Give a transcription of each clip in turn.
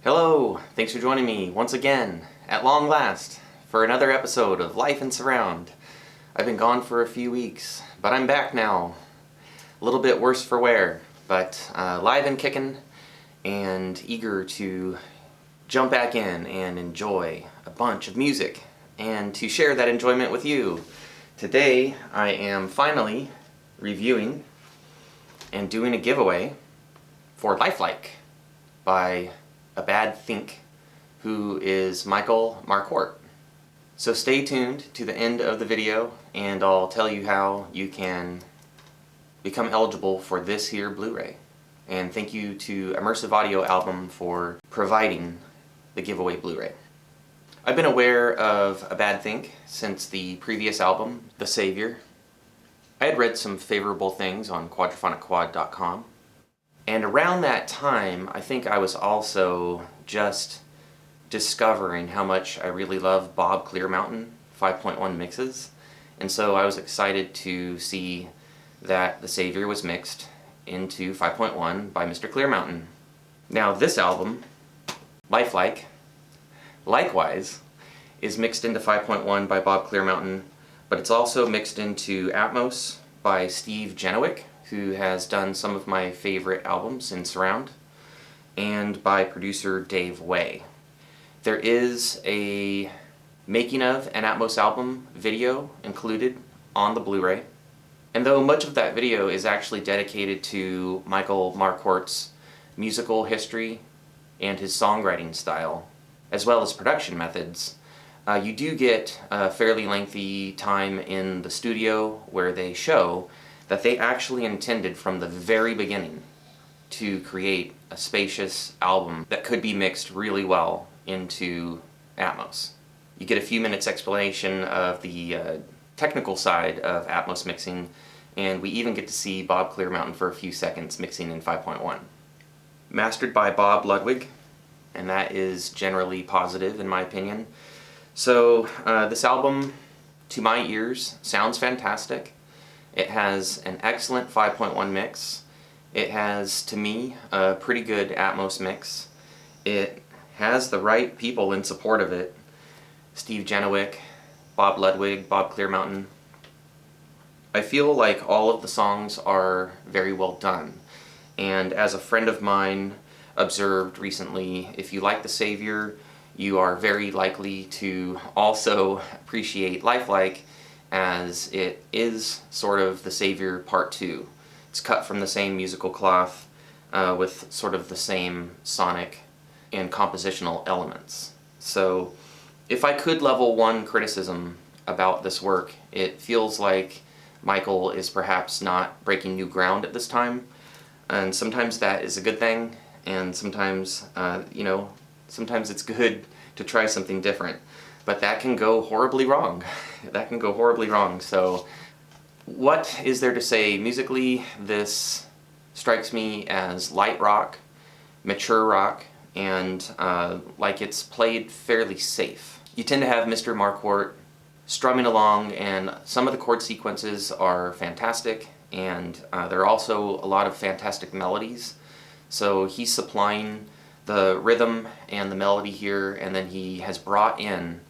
Hello! Thanks for joining me once again, at long last, for another episode of Life in Surround. I've been gone for a few weeks, but I'm back now. A little bit worse for wear, but live and kicking, and eager to jump back in and enjoy a bunch of music, and to share that enjoyment with you. Today, I am finally reviewing and doing a giveaway for Lifelike by a bad think, who is Marquart. So stay tuned to the end of the video and I'll tell you how you can become eligible for this here Blu-ray. And thank you to Immersive Audio Album for providing the giveaway Blu-ray. I've been aware of A Bad Think since the previous album, The Savior. I had read some favorable things on quadrophonic.com. And around that time, I think I was also just discovering how much I really love Bob Clearmountain 5.1 mixes. And so I was excited to see that The Savior was mixed into 5.1 by Mr. Clearmountain. Now this album, Lifelike, likewise, is mixed into 5.1 by Bob Clearmountain, but it's also mixed into Atmos by Steve Genowick, who has done some of my favorite albums in surround, and by producer Dave Way. There is a making of an Atmos album video included on the Blu-ray, and though much of that video is actually dedicated to Michael Marquart's musical history and his songwriting style, as well as production methods, you do get a fairly lengthy time in the studio where they show that they actually intended from the very beginning to create a spacious album that could be mixed really well into Atmos. You get a few minutes explanation of the technical side of Atmos mixing, and we even get to see Bob Clearmountain for a few seconds mixing in 5.1. Mastered by Bob Ludwig, and that is generally positive in my opinion. So this album, to my ears, sounds fantastic. It has an excellent 5.1 mix. It has, to me, a pretty good Atmos mix. It has the right people in support of it. Steve Genowick, Bob Ludwig, Bob Clearmountain. I feel like all of the songs are very well done. And as a friend of mine observed recently, if you like The Savior, you are very likely to also appreciate Lifelike, as it is sort of The Savior Part 2. It's cut from the same musical cloth with sort of the same sonic and compositional elements. So if I could level one criticism about this work, it feels like Michael is perhaps not breaking new ground at this time, and sometimes that is a good thing, and sometimes, sometimes it's good to try something different. But that can go horribly wrong. That can go horribly wrong. So what is there to say? Musically, this strikes me as light rock, mature rock, and like it's played fairly safe. You tend to have Mr. Marquart strumming along, and some of the chord sequences are fantastic, and there are also a lot of fantastic melodies. So he's supplying the rhythm and the melody here, and then he has brought in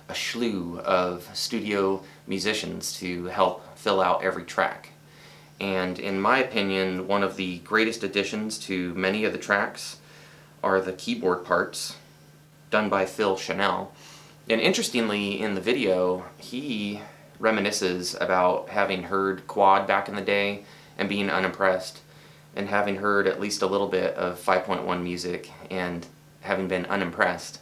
a slew of studio musicians to help fill out every track. And in my opinion, one of the greatest additions to many of the tracks are the keyboard parts done by Phil Chanel. And interestingly, in the video, he reminisces about having heard Quad back in the day and being unimpressed, and having heard at least a little bit of 5.1 music and having been unimpressed,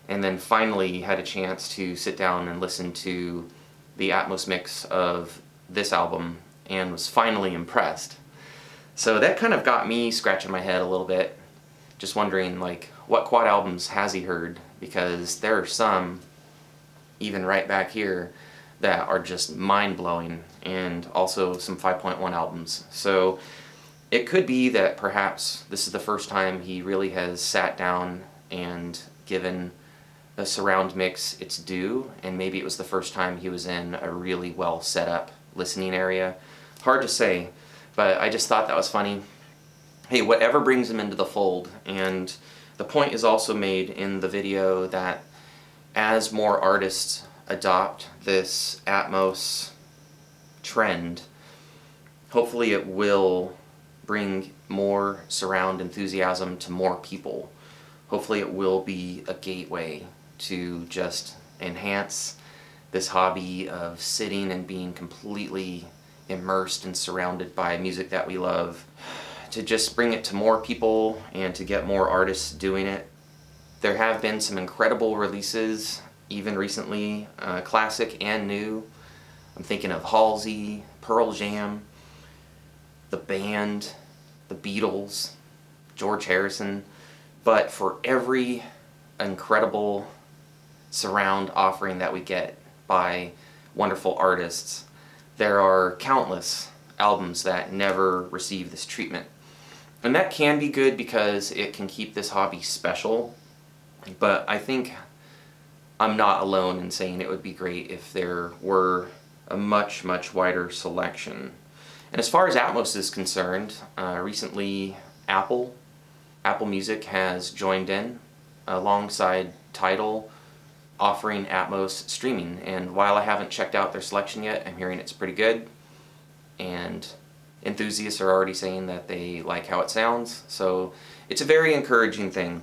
and then finally had a chance to sit down and listen to the Atmos mix of this album and was finally impressed. So that kind of got me scratching my head a little bit, just wondering like what Quad albums has he heard, because there are some, even right back here, that are just mind-blowing, and also some 5.1 albums. So it could be that perhaps this is the first time he really has sat down and given the surround mix its due, and maybe it was the first time he was in a really well set up listening area. Hard to say, but I just thought that was funny. Hey, whatever brings him into the fold, and The point is also made in the video that as more artists adopt this Atmos trend, hopefully it will bring more surround enthusiasm to more people. Hopefully it will be a gateway to just enhance this hobby of sitting and being completely immersed and surrounded by music that we love, to just bring it to more people and to get more artists doing it. There have been some incredible releases, even recently, classic and new. I'm thinking of Halsey, Pearl Jam, the band, the Beatles, George Harrison. But for every incredible surround offering that we get by wonderful artists, there are countless albums that never receive this treatment. And that can be good because it can keep this hobby special, but I think I'm not alone in saying it would be great if there were a much, much wider selection. And as far as Atmos is concerned, recently Apple Music has joined in alongside Tidal, offering Atmos streaming. And while I haven't checked out their selection yet, I'm hearing it's pretty good. And enthusiasts are already saying that they like how it sounds. So it's a very encouraging thing.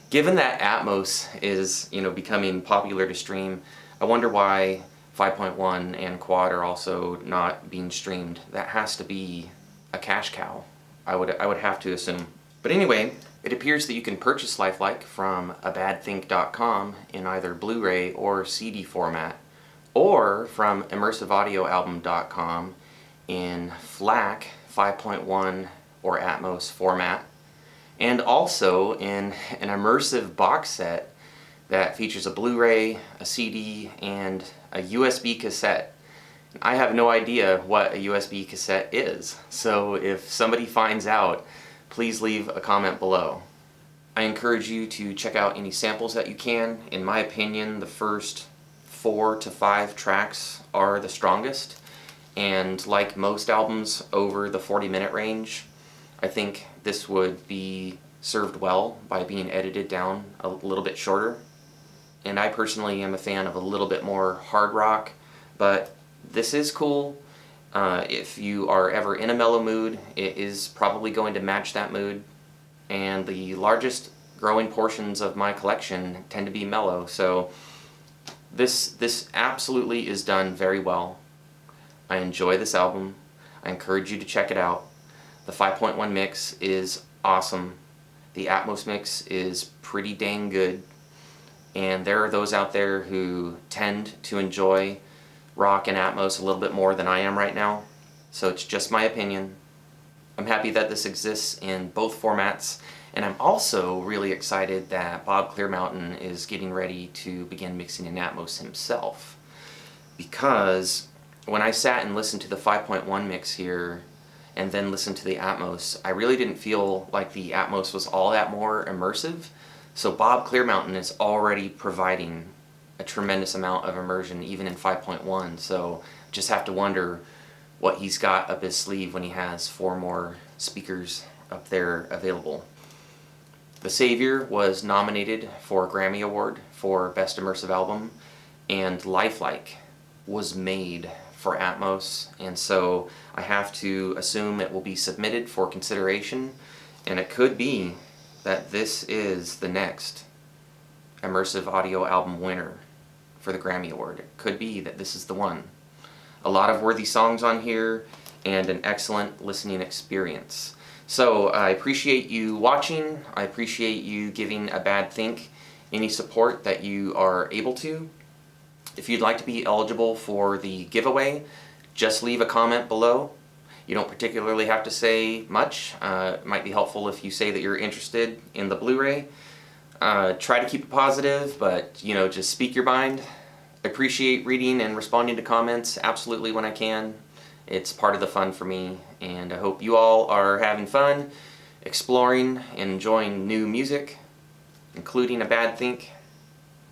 Given that Atmos is, becoming popular to stream, I wonder why 5.1 and Quad are also not being streamed. That has to be a cash cow, I would have to assume. But anyway, it appears that you can purchase Lifelike from abadthink.com in either Blu-ray or CD format, or from immersiveaudioalbum.com in FLAC 5.1 or Atmos format, and also in an immersive box set that features a Blu-ray, a CD, and a USB cassette. I have no idea what a USB cassette is, so if somebody finds out, please leave a comment below. I encourage you to check out any samples that you can. In my opinion, the first 4 to 5 tracks are the strongest, and like most albums over the 40-minute range, I think this would be served well by being edited down a little bit shorter. And I personally am a fan of a little bit more hard rock, but this is cool. If you are ever in a mellow mood, it is probably going to match that mood. And the largest growing portions of my collection tend to be mellow, so this absolutely is done very well. I enjoy this album. I encourage you to check it out. The 5.1 mix is awesome. The Atmos mix is pretty dang good. And there are those out there who tend to enjoy rock and Atmos a little bit more than I am right now. So it's just my opinion. I'm happy that this exists in both formats, and I'm also really excited that Bob Clearmountain is getting ready to begin mixing in Atmos himself. Because when I sat and listened to the 5.1 mix here and then listened to the Atmos, I really didn't feel like the Atmos was all that more immersive. So Bob Clearmountain is already providing a tremendous amount of immersion even in 5.1, so just have to wonder what he's got up his sleeve when he has 4 more speakers up there available. The Savior was nominated for a Grammy Award for Best Immersive Album, and Lifelike was made for Atmos, and so I have to assume it will be submitted for consideration, and it could be that this is the next Immersive Audio Album winner for the Grammy Award. It could be that this is the one. A lot of worthy songs on here and an excellent listening experience. So I appreciate you watching. I appreciate you giving A Bad Think any support that you are able to. If you'd like to be eligible for the giveaway, just leave a comment below. You don't particularly have to say much. It might be helpful if you say that you're interested in the Blu-ray. Try to keep it positive, but just speak your mind. I appreciate reading and responding to comments absolutely when I can. It's part of the fun for me, and I hope you all are having fun, exploring and enjoying new music, including A Bad Think,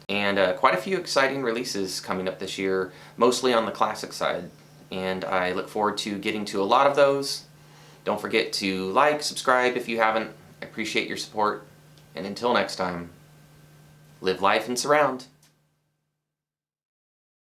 and quite a few exciting releases coming up this year, mostly on the classic side, and I look forward to getting to a lot of those. Don't forget to like, subscribe if you haven't. I appreciate your support. And until next time, live life in surround.